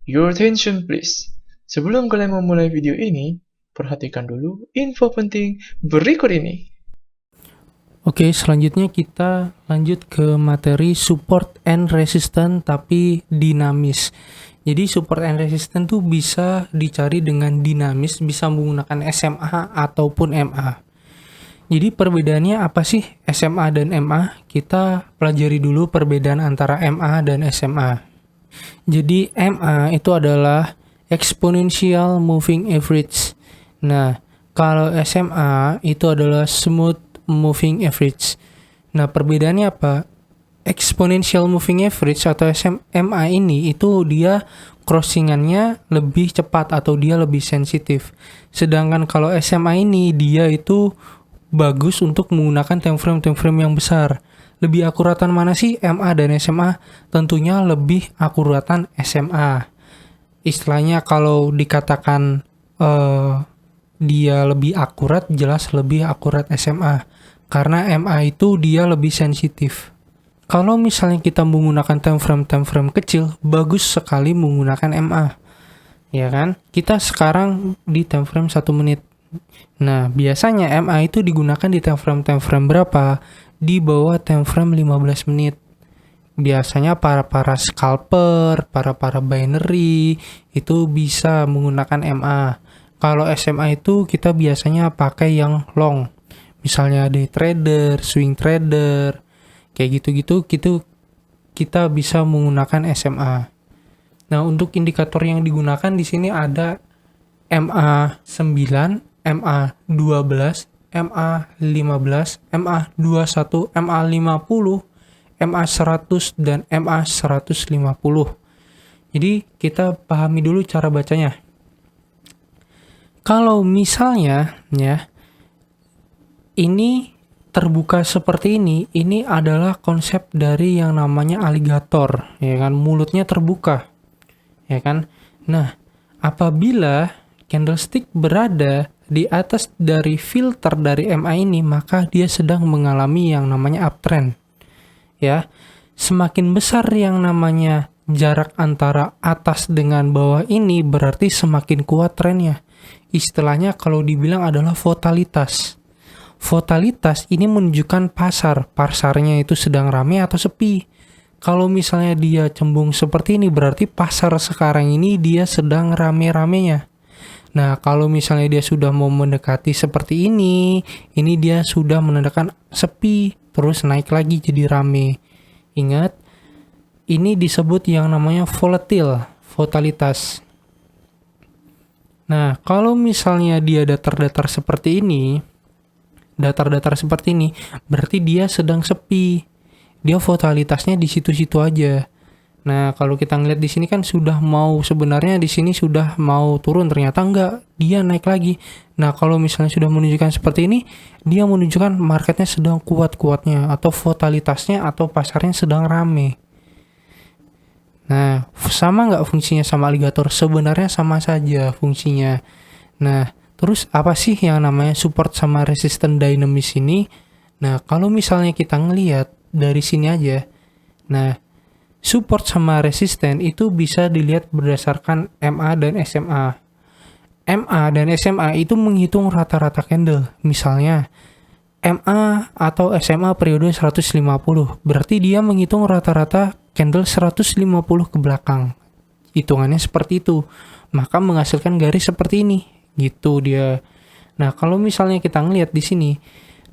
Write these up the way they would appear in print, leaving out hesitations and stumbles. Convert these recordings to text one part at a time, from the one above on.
Your attention please. Sebelum kalian memulai video ini, perhatikan dulu info penting berikut ini. Oke, selanjutnya kita lanjut ke materi support and resistance tapi dinamis. Jadi support and resistance tuh bisa dicari dengan dinamis, bisa menggunakan SMA ataupun MA. Jadi perbedaannya apa sih SMA dan MA? Kita pelajari dulu perbedaan antara MA dan SMA. Jadi MA itu adalah exponential moving average. Nah, kalau SMA itu adalah smooth moving average. Nah, perbedaannya apa? Exponential moving average atau SMA ini itu dia crossingannya lebih cepat atau dia lebih sensitif. Sedangkan kalau SMA ini dia itu bagus untuk menggunakan time frame yang besar. Lebih akuratan mana sih MA dan SMA? Tentunya lebih akuratan SMA. Istilahnya kalau dikatakan dia lebih akurat, jelas lebih akurat SMA. Karena MA itu dia lebih sensitif. Kalau misalnya kita menggunakan time frame kecil, bagus sekali menggunakan MA. Ya kan? Kita sekarang di time frame 1 menit. Nah, biasanya MA itu digunakan di time frame berapa? Di bawah time frame 15 menit. Biasanya para scalper, para binary itu bisa menggunakan MA. Kalau SMA itu kita biasanya pakai yang long. Misalnya day trader, swing trader, kayak gitu-gitu kita bisa menggunakan SMA. Nah, untuk indikator yang digunakan di sini ada MA9, MA12, MA15, MA21, MA50, MA100 dan MA150. Jadi kita pahami dulu cara bacanya. Kalau misalnya ya ini terbuka seperti ini adalah konsep dari yang namanya aligator, ya kan, mulutnya terbuka, ya kan. Nah, apabila candlestick berada di atas dari filter dari MA ini, maka dia sedang mengalami yang namanya uptrend. Ya, semakin besar yang namanya jarak antara atas dengan bawah ini berarti semakin kuat trennya. Istilahnya kalau dibilang adalah volatility. Volatility ini menunjukkan pasarnya itu sedang ramai atau sepi. Kalau misalnya dia cembung seperti ini berarti pasar sekarang ini dia sedang rame-ramenya. Nah, kalau misalnya dia sudah mau mendekati seperti ini dia sudah menandakan sepi, terus naik lagi jadi rame. Ingat, ini disebut yang namanya volatilitas. Nah, kalau misalnya dia datar-datar seperti ini, berarti dia sedang sepi. Dia volatilitasnya di situ-situ aja. Nah, kalau kita ngeliat di sini kan sebenarnya di sini sudah mau turun, ternyata enggak, dia naik lagi. Nah, kalau misalnya sudah menunjukkan seperti ini, dia menunjukkan marketnya sedang kuat-kuatnya atau volatilitasnya atau pasarnya sedang rame. Nah, sama nggak fungsinya sama aligator? Sebenarnya sama saja fungsinya. Nah, terus apa sih yang namanya support sama resistance dinamis ini? Nah, kalau misalnya kita ngelihat dari sini aja, nah, support sama resistance itu bisa dilihat berdasarkan MA dan SMA. MA dan SMA itu menghitung rata-rata candle. Misalnya, MA atau SMA periode 150, berarti dia menghitung rata-rata candle 150 ke belakang. Hitungannya seperti itu. Maka menghasilkan garis seperti ini. Gitu dia. Nah, kalau misalnya kita ngelihat di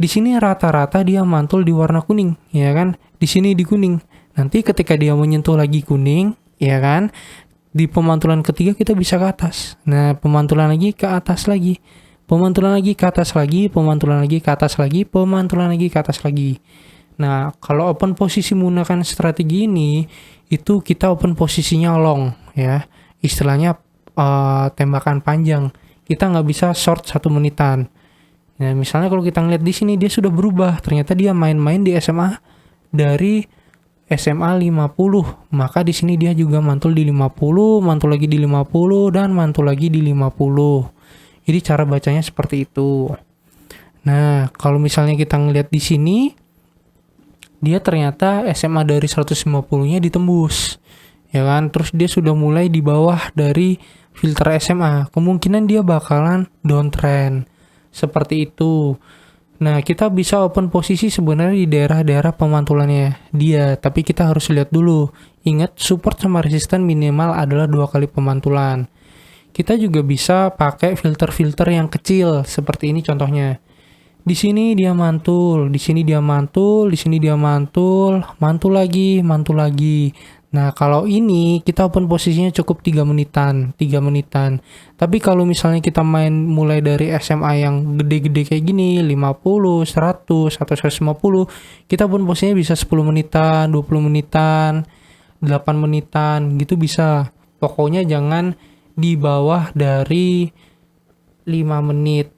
sini rata-rata dia mantul di warna kuning, ya kan? Di sini di kuning. Nanti ketika dia menyentuh lagi kuning, ya kan? Di pemantulan ketiga kita bisa ke atas. Nah, pemantulan lagi ke atas lagi. Pemantulan lagi ke atas lagi, pemantulan lagi ke atas lagi, pemantulan lagi ke atas lagi. Nah, kalau open posisi menggunakan strategi ini, itu kita open posisinya long, ya. Istilahnya tembakan panjang. Kita nggak bisa short 1 menitan. Nah, misalnya kalau kita ngeliat di sini dia sudah berubah, ternyata dia main-main di SMA dari SMA 50, maka di sini dia juga mantul di 50, mantul lagi di 50 dan mantul lagi di 50. Jadi cara bacanya seperti itu. Nah, kalau misalnya kita ngelihat di sini, dia ternyata SMA dari 150-nya ditembus. ya kan, terus dia sudah mulai di bawah dari filter SMA, kemungkinan dia bakalan downtrend seperti itu. Nah, kita bisa open posisi sebenarnya di daerah-daerah pemantulannya dia, tapi kita harus lihat dulu. Ingat, support sama resisten minimal adalah 2 kali pemantulan. Kita juga bisa pakai filter-filter yang kecil, seperti ini contohnya. Di sini dia mantul, di sini dia mantul, di sini dia mantul, mantul lagi, mantul lagi. Nah, kalau ini kita open posisinya cukup 3 menitan, 3 menitan. Tapi kalau misalnya kita main mulai dari SMA yang gede-gede kayak gini, 50, 100, atau 150, kita open posisinya bisa 10 menitan, 20 menitan, 8 menitan, gitu bisa. Pokoknya jangan di bawah dari 5 menit.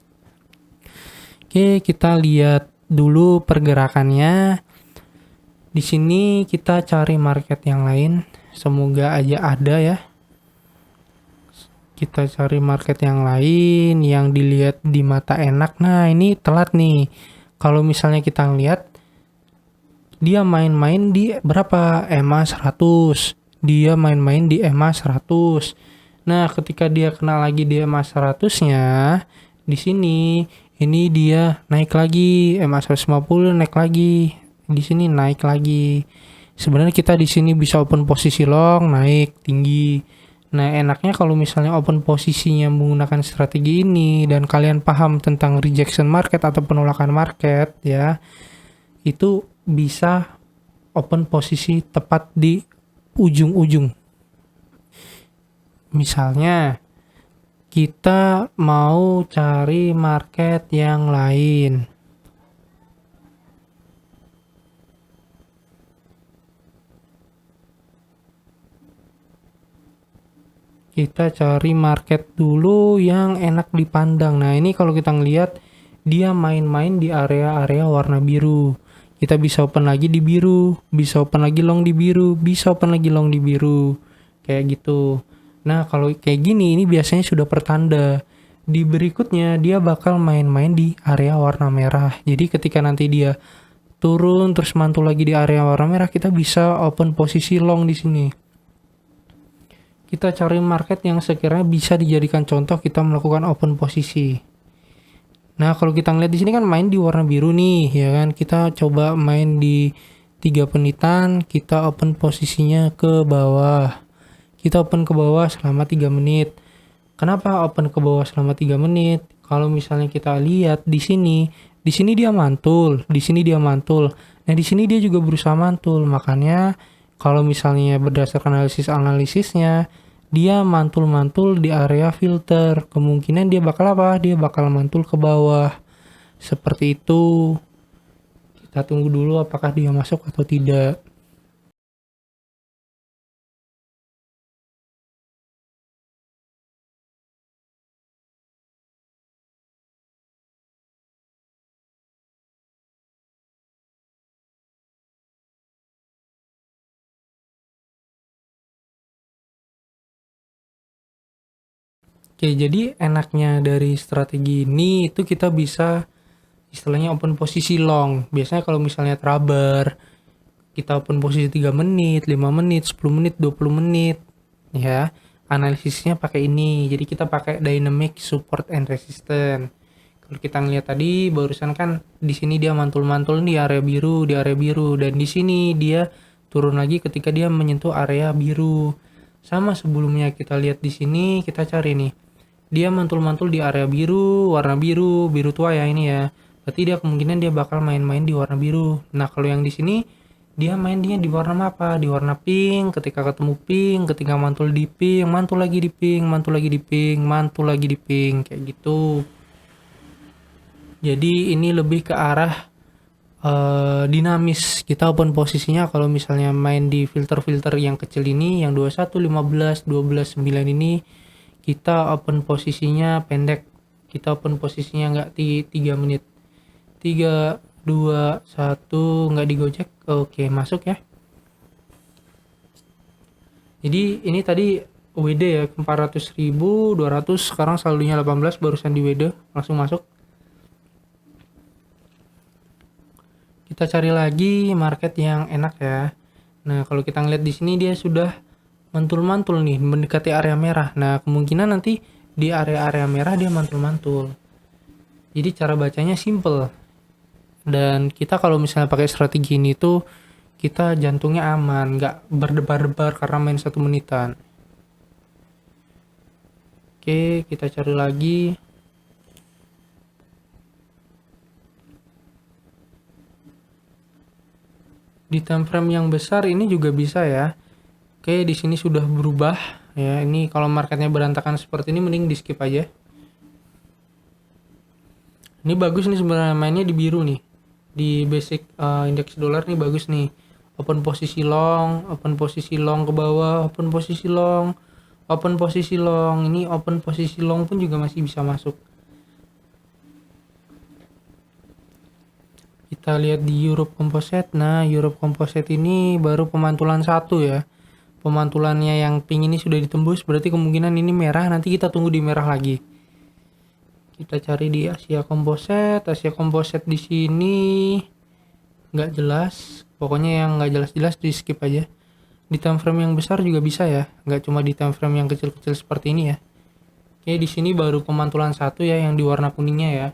Oke, kita lihat dulu pergerakannya. Di sini kita cari market yang lain. Semoga aja ada ya. Kita cari market yang lain yang dilihat di mata enak. Nah, ini telat nih. Kalau misalnya kita lihat dia main-main di berapa? EMA 100. Dia main-main di EMA 100. Nah, ketika dia kena lagi di EMA 100-nya, di sini ini dia naik lagi, EMA 150 naik lagi. Di sini naik lagi. Sebenarnya kita di sini bisa open posisi long, naik tinggi. Nah, enaknya kalau misalnya open posisinya menggunakan strategi ini dan kalian paham tentang rejection market atau penolakan market ya, itu bisa open posisi tepat di ujung-ujung. Misalnya kita mau cari market yang lain. Kita cari market dulu yang enak dipandang. Nah, ini kalau kita ngelihat dia main-main di area-area warna biru. Kita bisa open lagi di biru, bisa open lagi long di biru, bisa open lagi long di biru. Kayak gitu. Nah, kalau kayak gini ini biasanya sudah pertanda. Di berikutnya dia bakal main-main di area warna merah. Jadi ketika nanti dia turun terus mantul lagi di area warna merah, kita bisa open posisi long di sini. Kita cari market yang sekiranya bisa dijadikan contoh kita melakukan open posisi. Nah, kalau kita ngeliat di sini kan main di warna biru nih, ya kan? Kita coba main di 3 penitan, kita open posisinya ke bawah. Kita open ke bawah selama 3 menit. Kenapa open ke bawah selama 3 menit? Kalau misalnya kita lihat di sini dia mantul, di sini dia mantul. Nah, di sini dia juga berusaha mantul. Makanya kalau misalnya berdasarkan analisisnya, dia mantul-mantul di area filter. Kemungkinan dia bakal apa? Dia bakal mantul ke bawah. Seperti itu. Kita tunggu dulu apakah dia masuk atau tidak. Oke, jadi enaknya dari strategi ini itu kita bisa istilahnya open posisi long. Biasanya kalau misalnya traber, kita open posisi 3 menit, 5 menit, 10 menit, 20 menit. Ya, analisisnya pakai ini. Jadi kita pakai dynamic support and resistance. Kalau kita ngeliat tadi barusan kan di sini dia mantul-mantul di area biru, dan di sini dia turun lagi ketika dia menyentuh area biru. Sama sebelumnya kita lihat di sini, kita cari nih. Dia mantul-mantul di area biru, warna biru, biru tua ya ini ya. Berarti dia kemungkinan dia bakal main-main di warna biru. Nah, kalau yang di sini dia mainnya di warna apa? Di warna pink. Ketika ketemu pink, ketika mantul di pink, mantul lagi di pink, mantul lagi di pink, mantul lagi di pink, kayak gitu. Jadi ini lebih ke arah dinamis. Kita open posisinya kalau misalnya main di filter-filter yang kecil ini, yang 21, 15, 12, 9 ini, kita open posisinya pendek. Kita open posisinya nggak di 3 menit. 3, 2, 1, nggak digojek. Oke, masuk ya. Jadi ini tadi WD ya, 400.000, 200, sekarang saldonya 18, barusan di WD, langsung masuk. Kita cari lagi market yang enak ya. Nah, kalau kita ngeliat di sini dia sudah mantul-mantul nih mendekati area merah. Nah, kemungkinan nanti di area-area merah dia mantul-mantul. Jadi cara bacanya simple. Dan kita kalau misalnya pakai strategi ini tuh kita jantungnya aman, nggak berdebar-debar karena main 1 menitan. Oke, kita cari lagi. Di time frame yang besar ini juga bisa ya. Oke, di sini sudah berubah ya. Ini kalau marketnya berantakan seperti ini mending di skip aja. Ini bagus nih sebenarnya mainnya di biru nih. Di basic indeks dolar nih bagus nih. Open posisi long ke bawah, open posisi long, open posisi long. Ini open posisi long pun juga masih bisa masuk. Kita lihat di Europe Composite. Nah, Europe Composite ini baru pemantulan 1 ya. Pemantulannya yang pink ini sudah ditembus, berarti kemungkinan ini merah. Nanti kita tunggu di merah lagi. Kita cari di Asia Composite. Asia Composite di sini nggak jelas. Pokoknya yang nggak jelas-jelas di skip aja. Di time frame yang besar juga bisa ya, nggak cuma di time frame yang kecil-kecil seperti ini ya. Oke, di sini baru pemantulan 1 ya yang di warna kuningnya ya.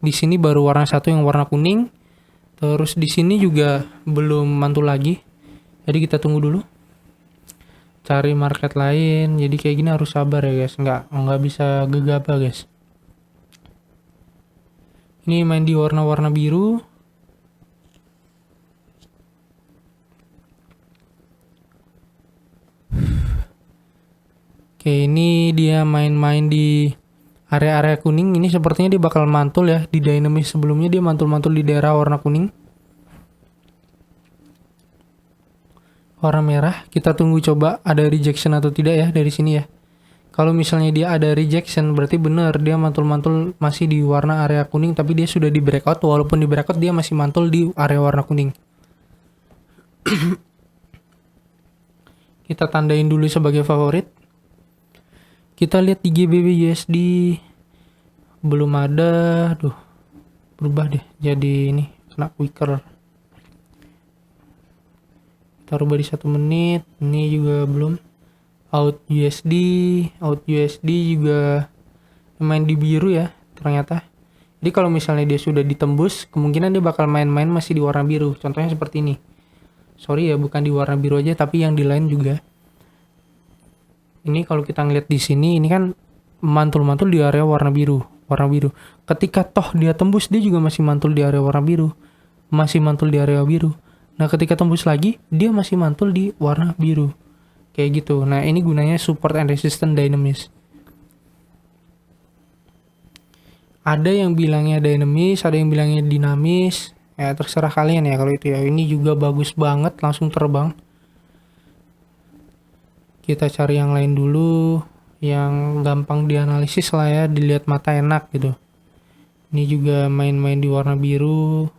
Di sini baru warna 1 yang warna kuning. Terus di sini juga belum mantul lagi. Jadi kita tunggu dulu. Cari market lain. Jadi kayak gini harus sabar ya guys. Nggak bisa gegabah guys. Ini main di warna-warna biru. Oke, ini dia main-main di area-area kuning. Ini sepertinya dia bakal mantul ya. Di dynamis sebelumnya dia mantul-mantul di daerah warna kuning. Warna merah. Kita tunggu coba ada rejection atau tidak ya dari sini ya. Kalau misalnya dia ada rejection berarti benar dia mantul-mantul masih di warna area kuning tapi dia sudah di breakout, walaupun di breakout dia masih mantul di area warna kuning. Kita tandain dulu sebagai favorit. Kita lihat di GBP USD belum ada. Duh, berubah deh jadi ini kena quicker. Kita rubah di 1 menit. Ini juga belum. Out USD juga main di biru ya ternyata. Jadi kalau misalnya dia sudah ditembus, kemungkinan dia bakal main-main masih di warna biru. Contohnya seperti ini. Sorry ya, bukan di warna biru aja tapi yang di lain juga. Ini kalau kita ngeliat di sini, ini kan mantul-mantul di area warna biru. Ketika toh dia tembus, dia juga masih mantul di area warna biru. Masih mantul di area biru. Nah, ketika tembus lagi, dia masih mantul di warna biru. Kayak gitu. Nah, ini gunanya support and resistance dynamis. Ada yang bilangnya dynamis, ada yang bilangnya dinamis. Ya, terserah kalian ya kalau itu ya. Ini juga bagus banget, langsung terbang. Kita cari yang lain dulu. Yang gampang dianalisis lah ya, dilihat mata enak gitu. Ini juga main-main di warna biru.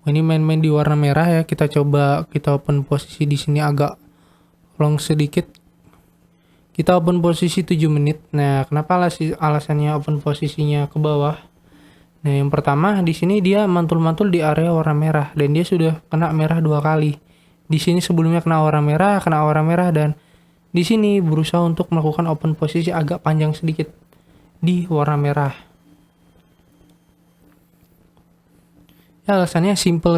Ini main-main di warna merah ya. Kita coba kita open posisi di sini agak long sedikit. Kita open posisi 7 menit. Nah, kenapa alasannya open posisinya ke bawah? Nah, yang pertama di sini dia mantul-mantul di area warna merah dan dia sudah kena merah 2 kali. Di sini sebelumnya kena warna merah dan di sini berusaha untuk melakukan open posisi agak panjang sedikit di warna merah. Ya, alasannya sesimpel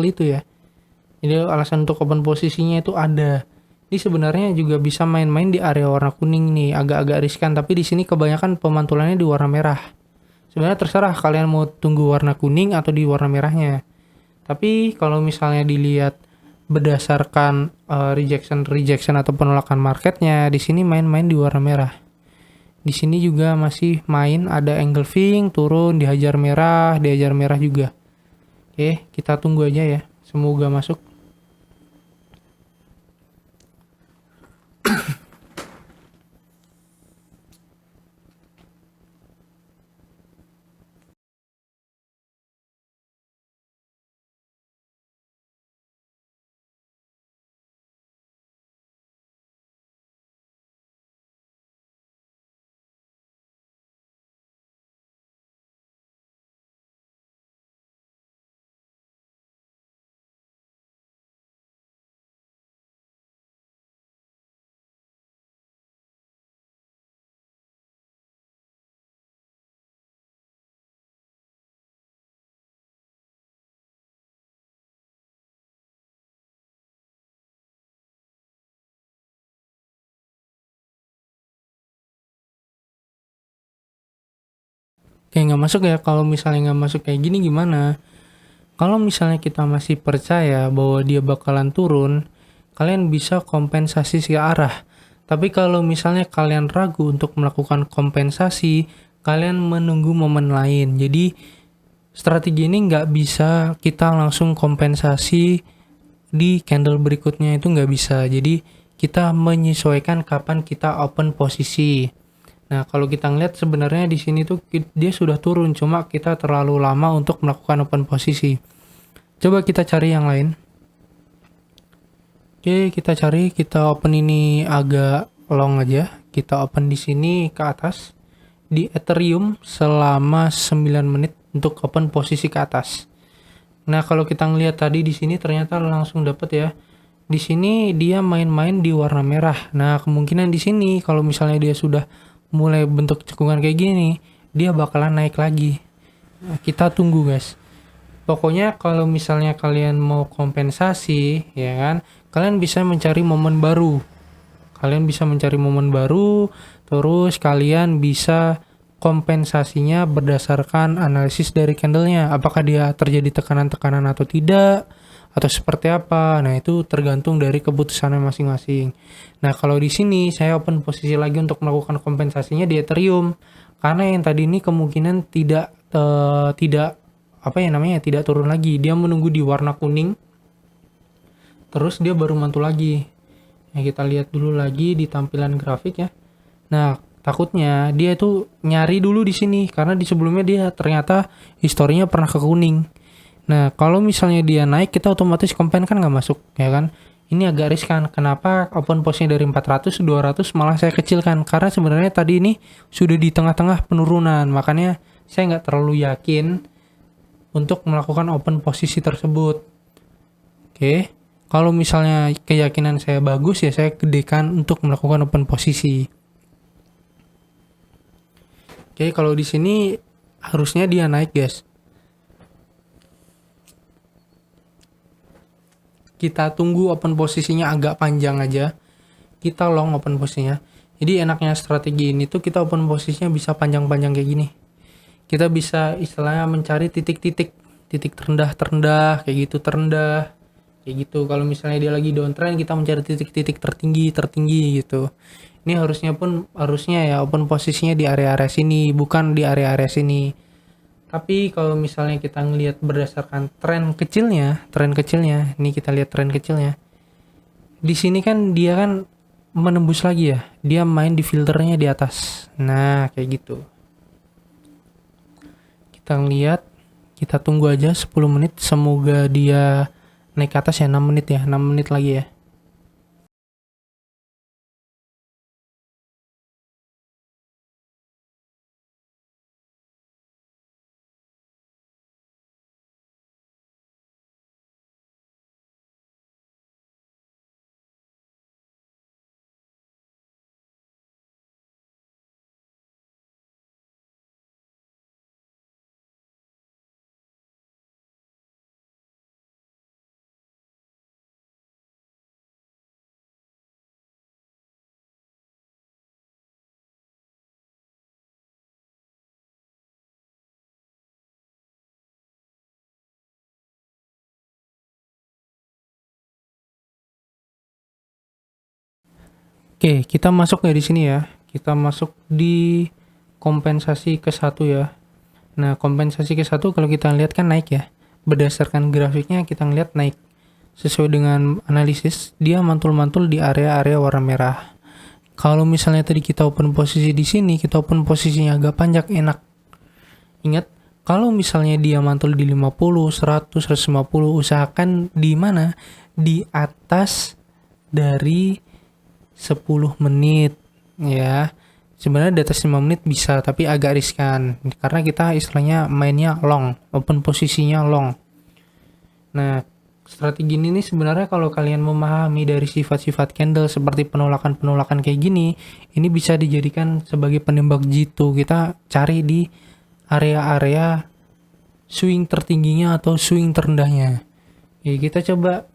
itu ya. Jadi alasan untuk open posisinya itu ada. Ini sebenarnya juga bisa main-main di area warna kuning nih, agak-agak riskan. Tapi di sini kebanyakan pemantulannya di warna merah. Sebenarnya terserah kalian mau tunggu warna kuning atau di warna merahnya. Tapi kalau misalnya dilihat berdasarkan rejection atau penolakan marketnya, di sini main-main di warna merah. Di sini juga masih main ada engulfing, turun, dihajar merah juga. Oke, kita tunggu aja ya. Semoga masuk. kayak nggak masuk ya. Kalau misalnya nggak masuk kayak gini gimana? Kalau misalnya kita masih percaya bahwa dia bakalan turun, kalian bisa kompensasi ke arah. Tapi kalau misalnya kalian ragu untuk melakukan kompensasi, kalian menunggu momen lain. Jadi strategi ini nggak bisa kita langsung kompensasi di candle berikutnya, itu nggak bisa. Jadi kita menyesuaikan kapan kita open posisi. Nah, kalau kita ngeliat sebenarnya di sini tuh dia sudah turun, cuma kita terlalu lama untuk melakukan open posisi. Coba kita cari yang lain. Oke, kita open ini agak long aja. Kita open di sini ke atas di Ethereum selama 9 menit untuk open posisi ke atas. Nah, kalau kita ngeliat tadi di sini ternyata langsung dapet ya. Di sini dia main-main di warna merah. Nah, kemungkinan di sini kalau misalnya dia sudah mulai bentuk cekungan kayak gini, dia bakalan naik lagi. Nah, kita tunggu, guys. Pokoknya kalau misalnya kalian mau kompensasi, ya kan, kalian bisa mencari momen baru. Terus kalian bisa kompensasinya berdasarkan analisis dari candlenya. Apakah dia terjadi tekanan-tekanan atau tidak, atau seperti apa. Nah, itu tergantung dari keputusannya masing-masing. Nah, kalau di sini saya open posisi lagi untuk melakukan kompensasinya di Ethereum. Karena yang tadi ini kemungkinan tidak turun lagi. Dia menunggu di warna kuning, terus dia baru mantul lagi. Nah, kita lihat dulu lagi di tampilan grafik ya. Nah, takutnya dia itu nyari dulu di sini karena di sebelumnya dia ternyata historinya pernah ke kuning. Nah, kalau misalnya dia naik, kita otomatis kompen kan nggak masuk, ya kan? Ini agak riskan. Kenapa open posnya dari 400, 200 malah saya kecilkan? Karena sebenarnya tadi ini sudah di tengah-tengah penurunan, makanya saya nggak terlalu yakin untuk melakukan open posisi tersebut. Oke, kalau misalnya keyakinan saya bagus ya saya gedekan untuk melakukan open posisi. Oke, kalau di sini harusnya dia naik, guys. Kita tunggu open posisinya agak panjang aja. Kita long open posisinya. Jadi enaknya strategi ini tuh kita open posisinya bisa panjang-panjang kayak gini. Kita bisa istilahnya mencari titik terendah kayak gitu, terendah kayak gitu. Kalau misalnya dia lagi downtrend, kita mencari titik-titik tertinggi gitu. Ini harusnya ya open posisinya di area-area sini, bukan di area-area sini. Tapi kalau misalnya kita ngelihat berdasarkan tren kecilnya, ini kita lihat tren kecilnya. Di sini kan dia kan menembus lagi ya, dia main di filternya di atas. Nah, kayak gitu. Kita lihat, kita tunggu aja 10 menit, semoga dia naik ke atas ya. 6 menit ya, 6 menit lagi ya. Oke, kita masuk ya di sini ya. Kita masuk di kompensasi ke 1 ya. Nah, kompensasi ke 1 kalau kita lihat kan naik ya. Berdasarkan grafiknya kita ngeliat naik. Sesuai dengan analisis, dia mantul-mantul di area-area warna merah. Kalau misalnya tadi kita open posisi di sini, kita open posisinya agak panjang, enak. Ingat, kalau misalnya dia mantul di 50, 100, 150, usahakan di mana? Di atas dari 10 menit ya. Sebenarnya di atas 5 menit bisa, tapi agak riskan karena kita istilahnya mainnya long, open posisinya long. Nah, strategi ini sebenarnya kalau kalian memahami dari sifat-sifat candle seperti penolakan-penolakan kayak gini, ini bisa dijadikan sebagai penembak jitu. Kita cari di area-area swing tertingginya atau swing terendahnya. Ya, kita coba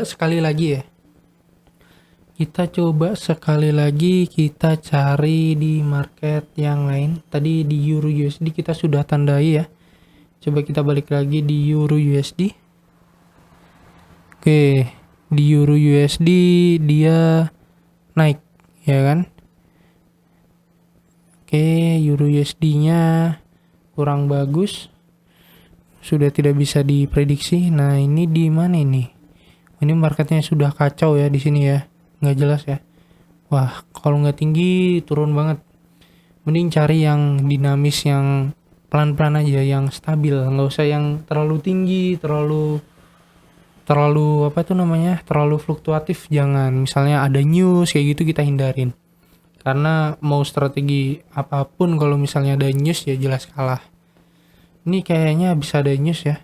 sekali lagi ya. Kita coba sekali lagi kita cari di market yang lain. Tadi di Euro USD kita sudah tandai ya. Coba kita balik lagi di Euro USD. Oke, di Euro USD dia naik, ya kan? Oke, Euro USD-nya kurang bagus. Sudah tidak bisa diprediksi. Nah, ini di mana ini? Ini marketnya sudah kacau ya di sini ya. Nggak jelas ya. Wah, kalau nggak tinggi turun banget. Mending cari yang dinamis, yang pelan-pelan aja, yang stabil. Nggak usah yang terlalu tinggi, terlalu apa tuh namanya, terlalu fluktuatif. Jangan. Misalnya ada news kayak gitu kita hindarin. Karena mau strategi apapun kalau misalnya ada news ya jelas kalah. Ini kayaknya bisa ada news ya.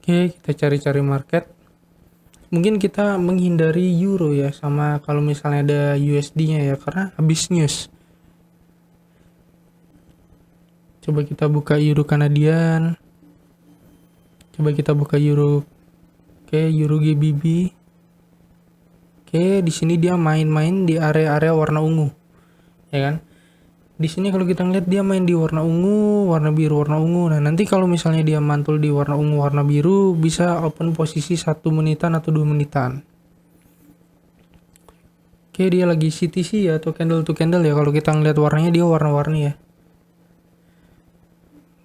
Oke, kita cari-cari market. Mungkin kita menghindari euro ya, sama kalau misalnya ada USD-nya ya, karena habis news. Coba kita buka euro Kanadian. Coba kita buka euro. Oke, euro GBP. Oke, di sini dia main-main di area-area warna ungu. Ya kan? Di sini kalau kita ngeliat dia main di warna ungu, warna biru, warna ungu. Nah, nanti kalau misalnya dia mantul di warna ungu, warna biru, bisa open posisi 1 menitan atau 2 menitan. Oke, dia lagi CTC ya, atau candle to candle ya. Kalau kita ngeliat warnanya dia warna-warni ya.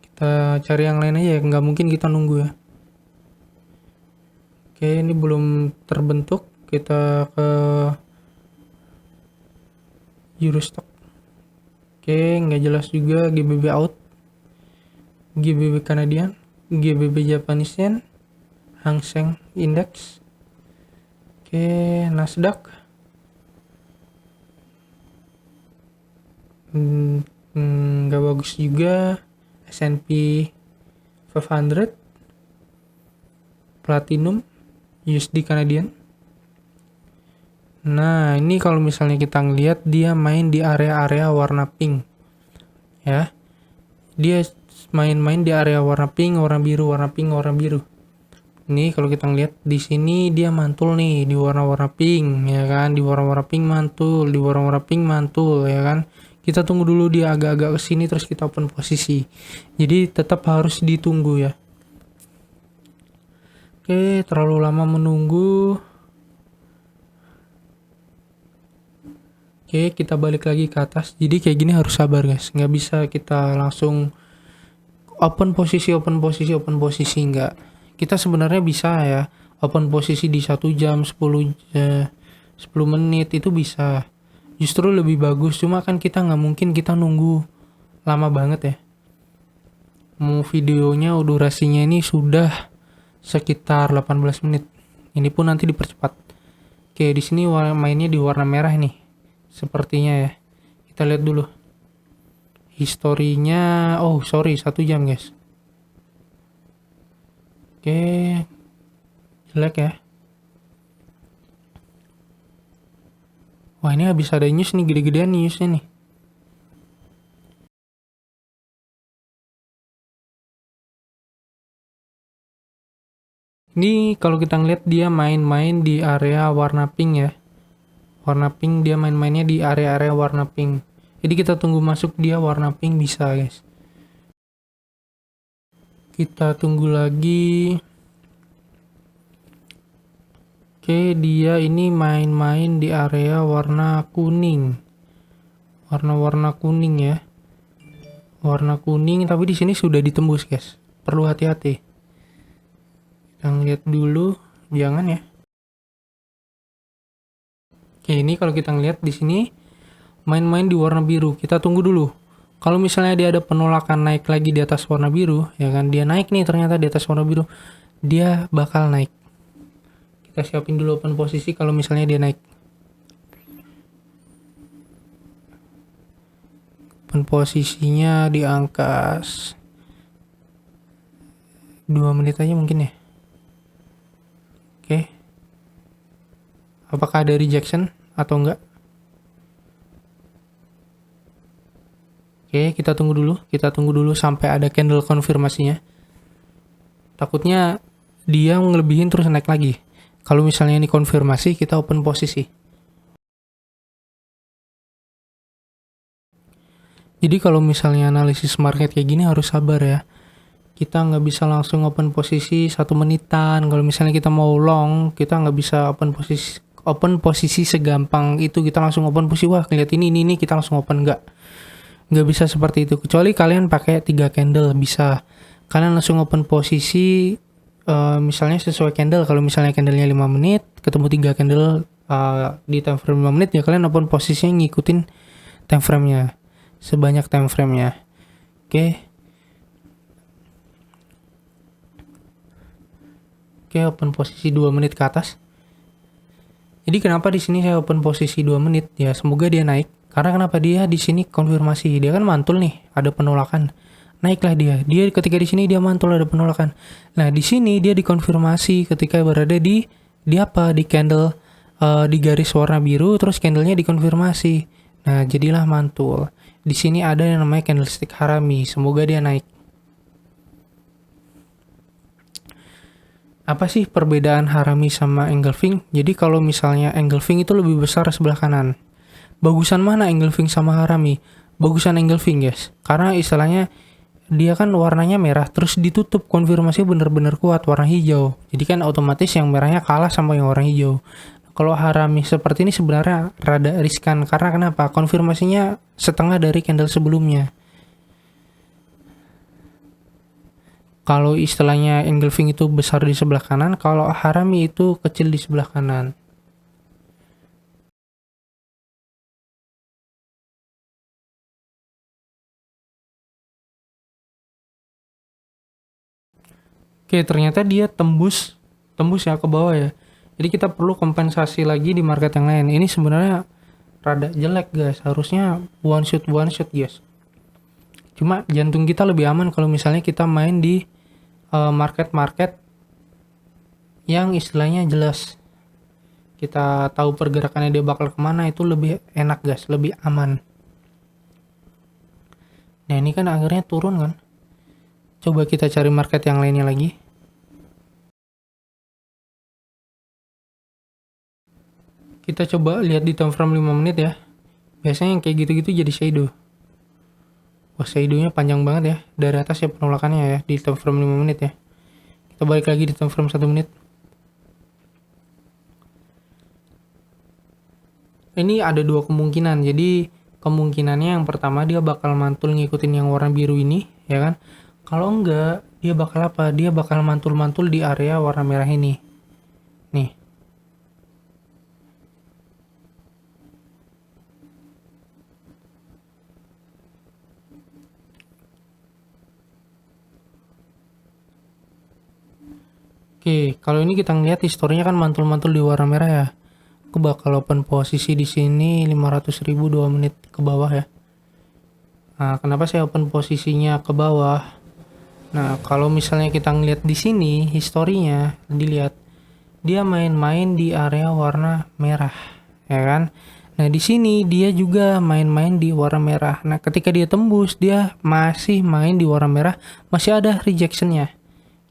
Kita cari yang lain aja ya, nggak mungkin kita nunggu ya. Oke, ini belum terbentuk. Kita ke Eurostock. Oke, nggak jelas juga. GBP out, GBP Kanadian, GBP Japanese Yen, Hang Seng Index. Oke, Nasdaq. Nggak bagus juga. S&P 500, Platinum, USD Kanadian. Nah, ini kalau misalnya kita ngelihat dia main di area-area warna pink. Ya. Dia main-main di area warna pink, warna biru, warna pink, warna biru. Ini kalau kita ngelihat di sini dia mantul nih di warna-warna pink, ya kan? Di warna-warna pink mantul, di warna-warna pink mantul, ya kan? Kita tunggu dulu dia agak-agak ke sini terus kita open posisi. Jadi tetap harus ditunggu ya. Oke, terlalu lama menunggu. Oke, kita balik lagi ke atas. Jadi kayak gini harus sabar guys. Nggak bisa kita langsung open posisi, nggak. Kita sebenarnya bisa ya open posisi di 1 jam, 10 menit itu bisa. Justru lebih bagus. Cuma kan kita nggak mungkin kita nunggu lama banget ya. Mau videonya durasinya ini sudah sekitar 18 menit. Ini pun nanti dipercepat. Oke, di sini mainnya di warna merah nih. Sepertinya ya. Kita lihat dulu. Historinya, 1 jam guys. Oke. Jelek ya. Wah, ini habis ada news nih, gede-gedean newsnya nih. Ini kalau kita ngeliat dia main-main di area warna pink ya. Warna pink, dia main-mainnya di area-area warna pink. Jadi kita tunggu masuk dia warna pink bisa guys. Kita tunggu lagi. Oke, dia ini main-main di area warna kuning. Warna-warna kuning ya. Warna kuning, tapi di sini sudah ditembus guys. Perlu hati-hati. Kita lihat dulu, jangan ya. Oke, ini kalau kita ngeliat di sini main-main di warna biru. Kita tunggu dulu. Kalau misalnya dia ada penolakan naik lagi di atas warna biru, ya kan? Dia naik nih ternyata di atas warna biru. Dia bakal naik. Kita siapin dulu open posisi kalau misalnya dia naik. Open posisinya di angka 2 menit aja mungkin ya. Oke. Apakah ada rejection atau enggak? Oke, Oke, kita tunggu dulu sampai ada candle konfirmasinya. Takutnya dia ngelebihin terus naik lagi. Kalau misalnya ini konfirmasi, kita open posisi. Jadi kalau misalnya analisis market kayak gini harus sabar ya. Kita nggak bisa langsung open posisi 1 menitan. Kalau misalnya kita mau long, kita nggak bisa open posisi segampang itu. Kita langsung open posisi, wah ngeliat ini kita langsung open, nggak bisa seperti itu. Kecuali kalian pakai 3 candle bisa. Kalian langsung open posisi misalnya sesuai candle. Kalau misalnya candlenya 5 menit, ketemu 3 candle di time frame 5 menit, ya kalian open posisinya ngikutin time frame-nya. Sebanyak time frame-nya. Oke, open posisi 2 menit ke atas. Jadi kenapa di sini saya open posisi 2 menit? Ya semoga dia naik. Karena kenapa dia di sini konfirmasi? Dia kan mantul nih, ada penolakan. Naiklah dia. Dia ketika di sini dia mantul ada penolakan. Nah, di sini dia dikonfirmasi ketika berada di apa? Di candle di garis warna biru, terus candlenya dikonfirmasi. Nah, jadilah mantul. Di sini ada yang namanya candlestick harami. Semoga dia naik. Apa sih perbedaan harami sama engulfing? Jadi kalau misalnya engulfing itu lebih besar sebelah kanan. Bagusan mana engulfing sama harami? Bagusan engulfing, guys. Karena istilahnya dia kan warnanya merah, terus ditutup konfirmasi bener-bener kuat warna hijau. Jadi kan otomatis yang merahnya kalah sama yang warna hijau. Kalau harami seperti ini sebenarnya rada riskan. Karena kenapa? Konfirmasinya setengah dari candle sebelumnya. Kalau istilahnya engulfing itu besar di sebelah kanan, kalau harami itu kecil di sebelah kanan. Oke, ternyata dia tembus ya ke bawah ya. Jadi kita perlu kompensasi lagi di market yang lain. Ini sebenarnya rada jelek, guys. Harusnya one shot guys. Cuma jantung kita lebih aman kalau misalnya kita main di market yang istilahnya jelas. Kita tahu pergerakannya dia bakal kemana, itu lebih enak, guys. Lebih aman. Nah, ini kan akhirnya turun kan. Coba kita cari market yang lainnya lagi. Kita coba lihat di time frame 5 menit ya. Biasanya yang kayak gitu-gitu jadi shadow. Wah, shadownya panjang banget ya. Dari atas ya penolakannya ya di time frame 5 menit ya. Kita balik lagi di time frame 1 menit. Ini ada 2 kemungkinan. Jadi kemungkinannya yang pertama dia bakal mantul ngikutin yang warna biru ini, ya kan? Kalau enggak, dia bakal apa? Dia bakal mantul-mantul di area warna merah ini. Nih. Oke, kalau ini kita ngeliat historinya kan mantul-mantul di warna merah ya. Aku bakal open posisi di sini 500.000 2 menit ke bawah ya. Nah, kenapa saya open posisinya ke bawah? Nah, kalau misalnya kita ngeliat di sini historinya, dilihat dia main-main di area warna merah, ya kan? Nah, di sini dia juga main-main di warna merah. Nah, ketika dia tembus, dia masih main di warna merah, masih ada rejectionnya.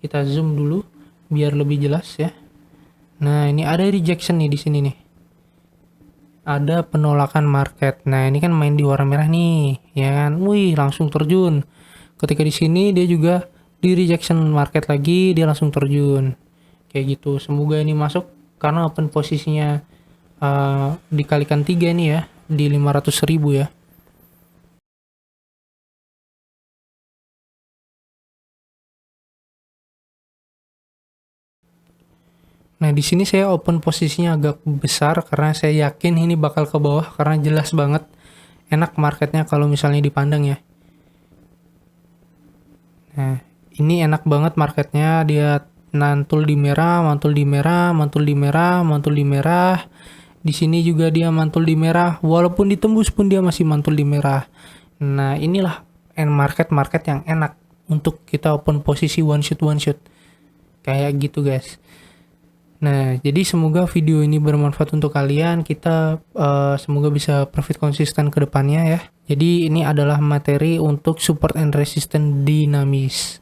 Kita zoom dulu biar lebih jelas ya. Nah, ini ada rejection nih di sini nih. Ada penolakan market. Nah, ini kan main di warna merah nih, ya kan? Wih, langsung terjun. Ketika di sini dia juga di rejection market lagi, dia langsung terjun. Kayak gitu. Semoga ini masuk karena open posisinya dikalikan 3 nih ya, di 500.000 ya. Nah, di sini saya open posisinya agak besar karena saya yakin ini bakal ke bawah karena jelas banget enak marketnya kalau misalnya dipandang ya. Nah, ini enak banget marketnya, dia mantul di merah, mantul di merah, mantul di merah, mantul di merah. Di sini juga dia mantul di merah, walaupun ditembus pun dia masih mantul di merah. Nah, inilah market yang enak untuk kita open posisi one shot. Kayak gitu, guys. Nah, jadi semoga video ini bermanfaat untuk kalian. Kita semoga bisa profit konsisten ke depannya ya. Jadi ini adalah materi untuk support and resistance dinamis.